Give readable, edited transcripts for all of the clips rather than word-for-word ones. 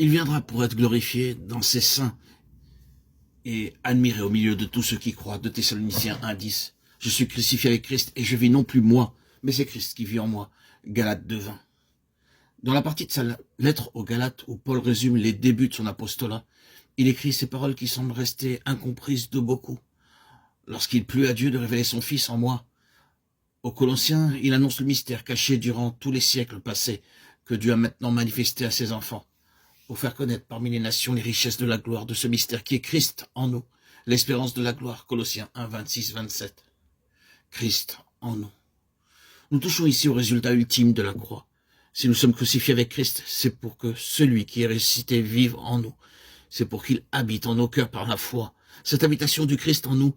Il viendra pour être glorifié dans ses saints et admiré au milieu de tous ceux qui croient. De Thessaloniciens 1,10. Je suis crucifié avec Christ et je vis non plus moi, mais c'est Christ qui vit en moi. Galates 2,20. Dans la partie de sa lettre aux Galates où Paul résume les débuts de son apostolat, il écrit ces paroles qui semblent rester incomprises de beaucoup. Lorsqu'il plut à Dieu de révéler son Fils en moi, aux Colossiens, il annonce le mystère caché durant tous les siècles passés que Dieu a maintenant manifesté à ses enfants, pour faire connaître parmi les nations les richesses de la gloire de ce mystère qui est Christ en nous, l'espérance de la gloire. Colossiens 1, 26, 27. Christ en nous. Nous touchons ici au résultat ultime de la croix. Si nous sommes crucifiés avec Christ, c'est pour que celui qui est ressuscité vive en nous. C'est pour qu'il habite en nos cœurs par la foi. Cette habitation du Christ en nous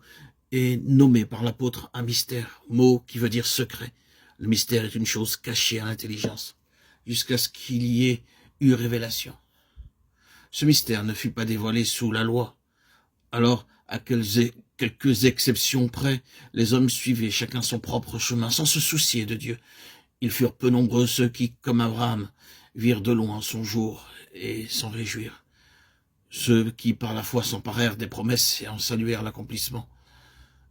est nommée par l'apôtre un mystère, mot qui veut dire secret. Le mystère est une chose cachée à l'intelligence, jusqu'à ce qu'il y ait eu révélation. Ce mystère ne fut pas dévoilé sous la loi. Alors, à quelques exceptions près, les hommes suivaient chacun son propre chemin, sans se soucier de Dieu. Ils furent peu nombreux ceux qui, comme Abraham, virent de loin son jour et s'en réjouirent. Ceux qui, par la foi, s'emparèrent des promesses et en saluèrent l'accomplissement.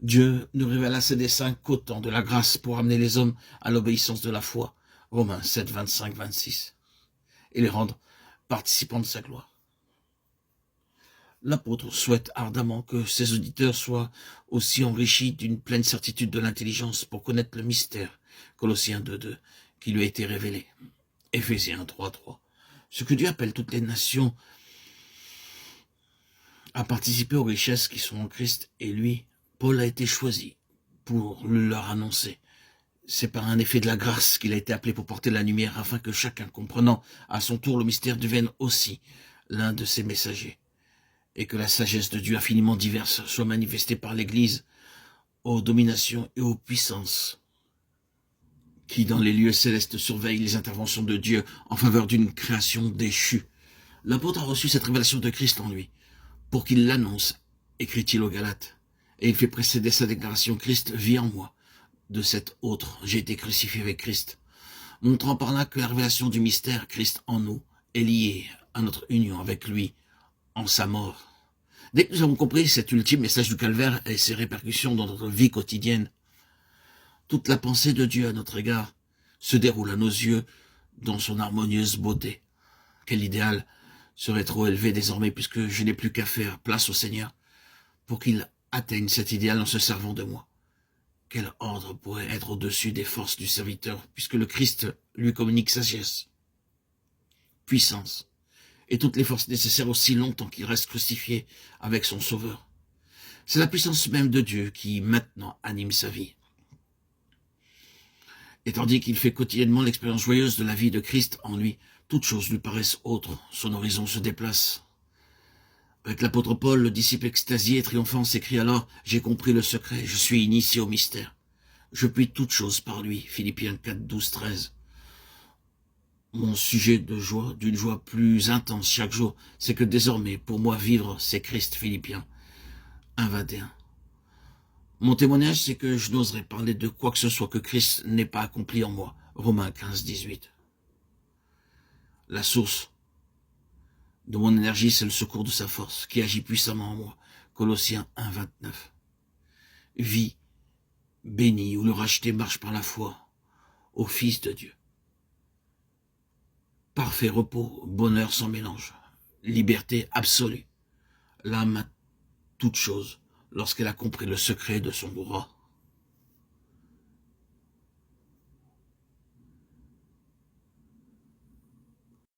Dieu ne révéla ses desseins qu'au temps de la grâce pour amener les hommes à l'obéissance de la foi. Romains 7, 25, 26. Et les rendre participants de sa gloire. L'apôtre souhaite ardemment que ses auditeurs soient aussi enrichis d'une pleine certitude de l'intelligence pour connaître le mystère, Colossiens 2.2, qui lui a été révélé, Éphésiens 3.3. Ce que Dieu appelle toutes les nations à participer aux richesses qui sont en Christ, et lui, Paul a été choisi pour le leur annoncer. C'est par un effet de la grâce qu'il a été appelé pour porter la lumière, afin que chacun, comprenant à son tour le mystère, devienne aussi l'un de ses messagers. Et que la sagesse de Dieu infiniment diverse soit manifestée par l'Église aux dominations et aux puissances qui, dans les lieux célestes, surveillent les interventions de Dieu en faveur d'une création déchue. L'apôtre a reçu cette révélation de Christ en lui, pour qu'il l'annonce, écrit-il aux Galates. Et il fait précéder sa déclaration: Christ vit en moi. De cet autre, j'ai été crucifié avec Christ, montrant par là que la révélation du mystère, Christ en nous, est liée à notre union avec lui, en sa mort. Dès que nous avons compris cet ultime message du calvaire et ses répercussions dans notre vie quotidienne, toute la pensée de Dieu à notre égard se déroule à nos yeux dans son harmonieuse beauté. Quel idéal serait trop élevé désormais, puisque je n'ai plus qu'à faire place au Seigneur pour qu'il atteigne cet idéal en se servant de moi. Quel ordre pourrait être au-dessus des forces du serviteur, puisque le Christ lui communique sagesse, puissance, et toutes les forces nécessaires aussi longtemps qu'il reste crucifié avec son Sauveur. C'est la puissance même de Dieu qui, maintenant, anime sa vie. Et tandis qu'il fait quotidiennement l'expérience joyeuse de la vie de Christ en lui, toutes choses lui paraissent autres, son horizon se déplace. Avec l'apôtre Paul, le disciple extasié et triomphant s'écrie alors: « J'ai compris le secret, je suis initié au mystère. Je puis toutes choses par lui. » Philippiens 4, 12, 13. Mon sujet de joie, d'une joie plus intense chaque jour, c'est que désormais, pour moi, vivre, c'est Christ. Philippiens 1, 21. Mon témoignage, c'est que je n'oserais parler de quoi que ce soit que Christ n'ait pas accompli en moi. Romains 15, 18. La source de mon énergie, c'est le secours de sa force qui agit puissamment en moi. Colossiens 1, 29. Vie bénie où le racheté marche par la foi au Fils de Dieu. Parfait repos, bonheur sans mélange, liberté absolue. L'âme a toute chose lorsqu'elle a compris le secret de son droit.